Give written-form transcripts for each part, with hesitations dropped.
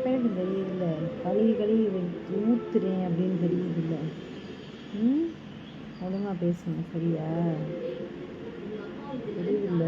பேருக்கு தெரியுதுல்ல, கழுவி கழுவி ஊற்றுறேன் அப்படின்னு தெரியுதுல்ல. ஒழுங்காக பேசுங்க சரியா? தெரியுதுல்ல.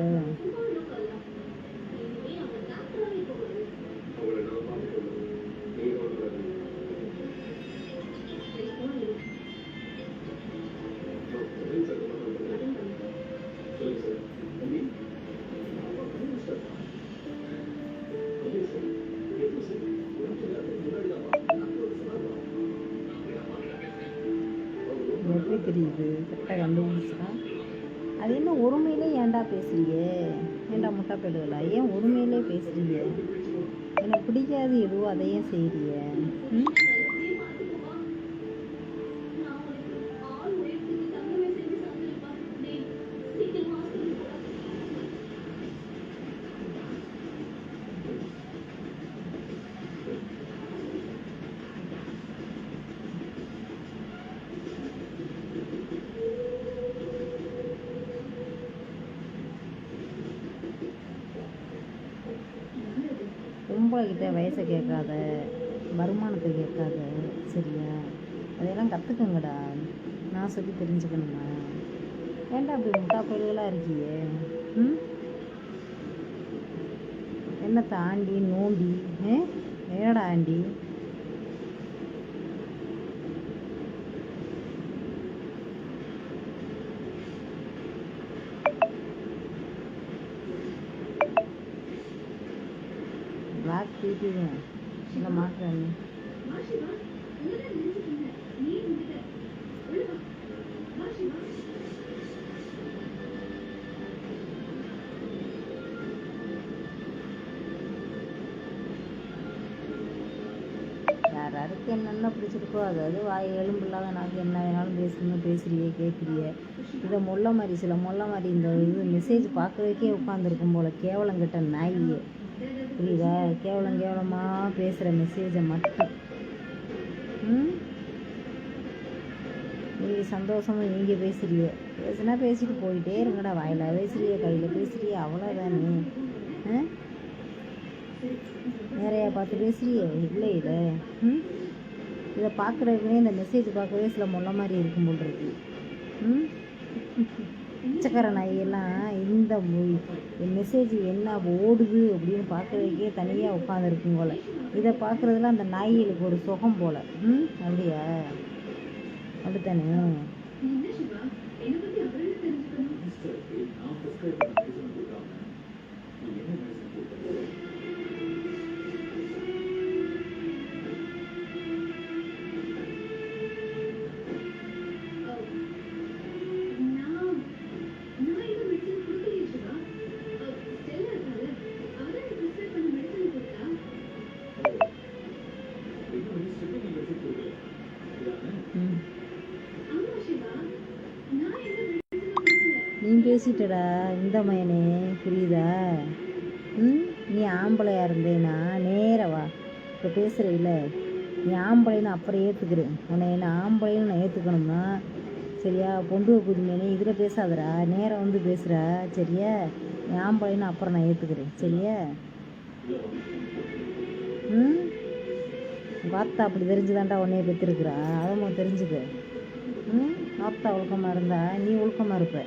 எப்படி தெரியுது? கரெக்டாக கண்டுபிடிச்சா அது என்ன ஒருமையிலே ஏன்டா பேசுறீங்க? ஏன்டா முட்டா போயிடுவல? ஏன் ஒருமையிலே பேசுறீங்க? எனக்கு பிடிக்காது எதுவோ அதையும் செய்கிறீங்க. பொம்பளைக்கிட்ட வயசை கேட்காத, வருமானத்தை கேட்காத சரியா? அதையெல்லாம் கற்றுக்குங்கடா. நான் சொல்லி தெரிஞ்சுக்கணுமா? ஏன்டா அப்படி முட்டா கோயில்களாக இருக்கீங்க? என்னத்தை ஆண்டி நோண்டி? என்னடா ஆண்டி? பிளாக் தீட்டிடுவேன் இல்லை மாட்டுறேன். யாராருக்கு என்னென்ன பிடிச்சிருக்கோ அதாவது வாய் எலும்பு இல்லாத நாக்கு என்ன வேணாலும் பேசணும்னு பேசுறியே கேட்குறிய. இதை மொல்ல மாதிரி சில மொல்ல மாதிரி இந்த இது மெசேஜ் பார்க்குறதுக்கே உட்காந்துருக்கும் போல் கேவலங்கிட்ட நாயே. புரியுதா? கேவலமாக பேசுகிற மெசேஜை மட்டும் நீங்கள் சந்தோஷமாக நீங்கள் பேசுறிய. பேசுனா பேசிட்டு போயிட்டே இருங்கடா. வாயில் பேசுறிய, கையில் பேசுறிய, அவ்வளோதானே. நிறையா பார்த்து பேசுறிய இல்லை இதை இதை பார்க்குறதுக்குனே இந்த மெசேஜ் பார்க்கவே சில மொல்ல மாதிரி இருக்கும் போல் இருக்கு. பிச்சைக்கார நாயெல்லாம் இந்த மெசேஜ் என்ன ஓடுது அப்படின்னு பார்க்குறதுக்கே தனியாக உட்காந்துருக்கும் போல். இதை பார்க்குறதுல அந்த நாய்களுக்கு ஒரு சுகம் போல். அப்படியா? அப்படித்தானே? நீ பேசிட்டடா இந்த மயனே, புரியுதா? நீ ஆம்பளையாக இருந்தேன்னா நேரவா இப்போ பேசுகிற இல்லை. நீ ஆம்பளைன்னு அப்புறம் ஏற்றுக்கிறேன். உன்னை என்ன ஆம்பளைன்னு நான் ஏற்றுக்கணும்னா சரியா? பொண்டு புதுமைனே இதில் பேசாதடா. நேரம் வந்து பேசுகிறா சரியா? நீ ஆம்பளைன்னு அப்புறம் நான் ஏற்றுக்கிறேன் சரியா? வார்த்தா அப்படி தெரிஞ்சுதான்டா உன்னைய பெற்றிருக்கிறா. அதை தெரிஞ்சுக்க. வார்த்தா ஒழுக்கமாக இருந்தா நீ ஒழுக்கமாக இருப்ப.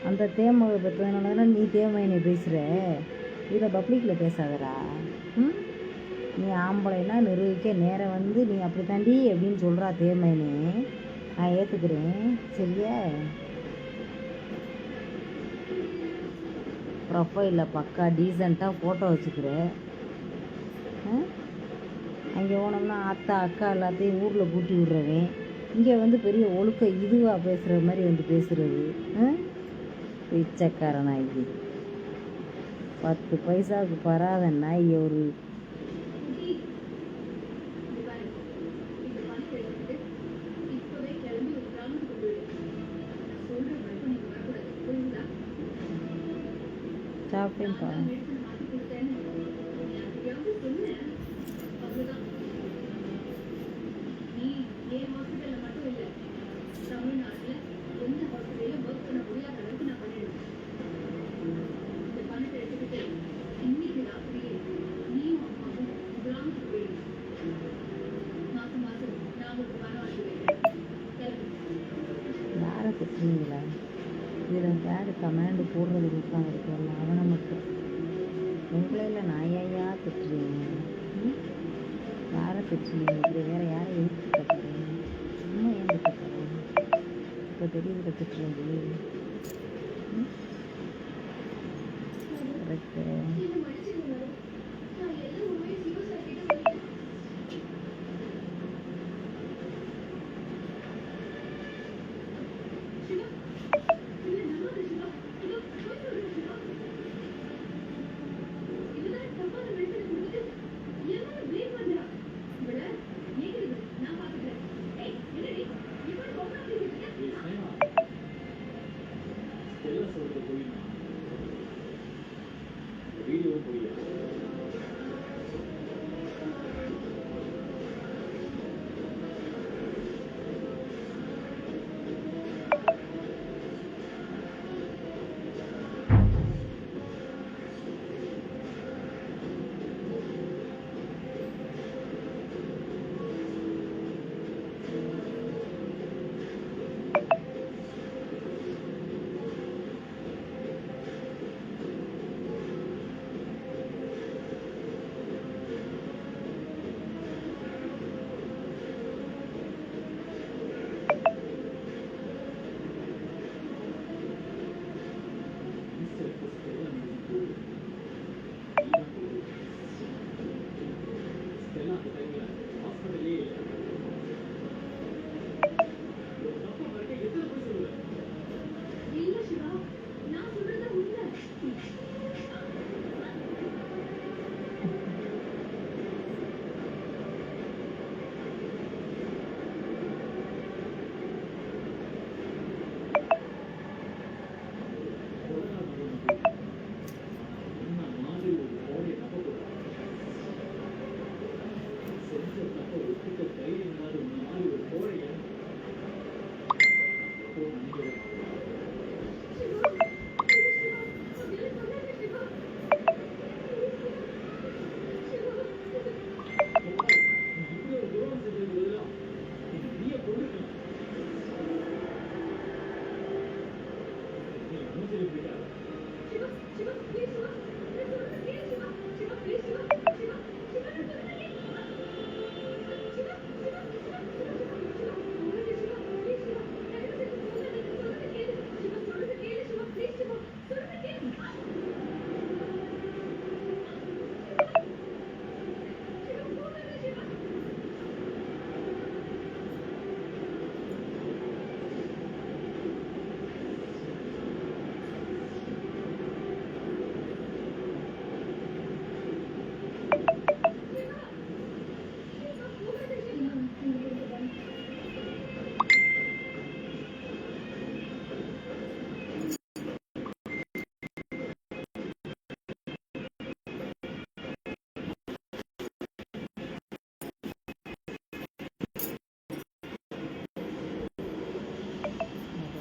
அந்த தேமவை பெற்றதுனால தானே நீ தேமையை பேசுகிற. இதை பப்ளிக்கில் பேசாதடா. நீ ஆம்பளைனா நிரூபிக்க நேரம் வந்து நீ அப்படி தாண்டி அப்படின்னு சொல்கிறா தேமைனே. நான் ஏற்றுக்கிறேன் சரியா? ப்ரொஃபைலில் பக்கா டீசெண்டாக ஃபோட்டோ வச்சுக்கிற. அங்கே போனோம்னா அத்தா அக்கா எல்லாத்தையும் ஊரில் கூட்டி விடுறவன் இங்கே வந்து பெரிய ஒழுக்க இதுவாக பேசுகிற மாதிரி வந்து பேசுகிறது. பிச்சைக்கார நாய்க்கு 10 பைசாவுக்கு பராத நாய் ஒரு சாப்பிட்டேன்ப்பா. இன்னைக்கு ராத்திரியே கமாண்டு போடுறதுக்கு உட்காந்துருக்கல அவனை மட்டும் உங்களையில் நான் ஏயா திட்டுறீங்க? யாரை திட்டுறீங்க? இப்படி வேறு யாரை எழுத்து கட்டுறீங்க? சும்மா ஏன் திட்டுறேன்? இப்போ தெரியுது திட்டுறது கரெக்டு. வீடியோ புரியாது.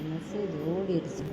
மெசேஜ் ஓடிடுச்சு.